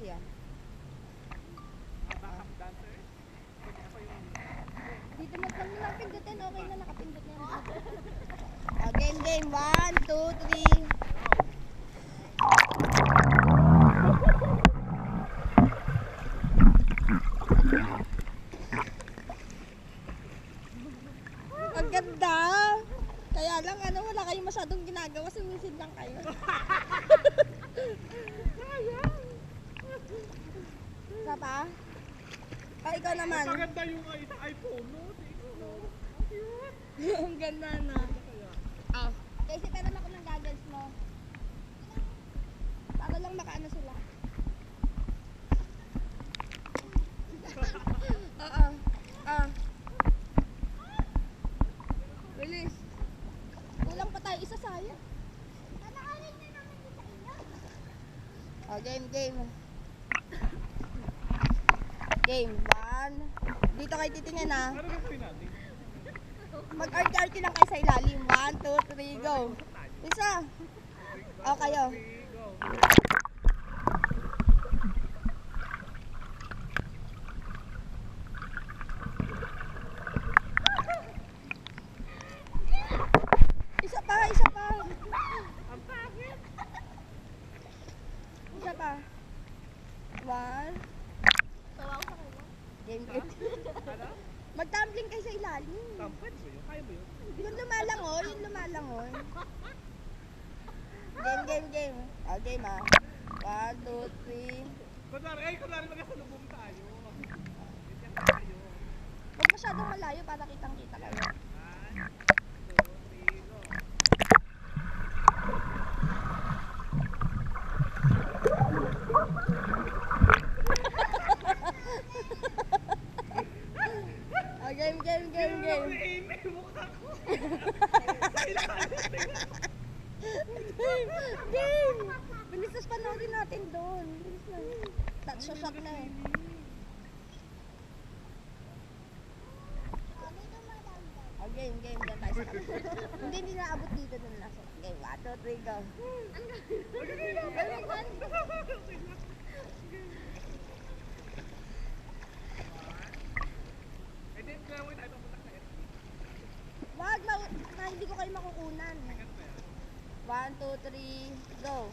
yan. Backup dancer. Kasi ako yung... Dito mo lang pindutin. Okay na, nakapindot na yan. Game. 1, 2, 3. Ang ganda. Kaya lang, wala kayong masyadong ginagawa. Sumisid lang kayo. Isa pa? Ikaw naman. Maganda yung iPhone, no? Ang ganda na. Kasi meron ako ng goggles mo. Para lang makaano sila. Bilis. Kulang pa tayo. Isa sayang. Game 1. Dito kayo titingin ha. Ano gagawin natin? Mag-arte-arte lang kayo sa ilalim. 1, 2, 3, go. Isa. O kayo. Go. Isa pa. Ang pangit! Isa pa. 1. Game. Ano? Mag-tumbling kayo sa ilalim. Tampad ba yun? Kaya ba yun? Yung lumalangon. Game. Game ah. 1, 2, 3. Kunwari magkasalubong tayo. Ganyan tayo. Huwag masyadong malayo para kitang-kita kayo. 1, 2, 3, go. Game. May mukha ko. Game. Bilis na panoorin natin doon. Bilis na. Shock na eh. Game. Diyan tayo sa Hindi naabot dito dun nasa. Game, 1, 2, 3, go. Wag, hindi ko kayo makukunan. 1, 2, 3, go.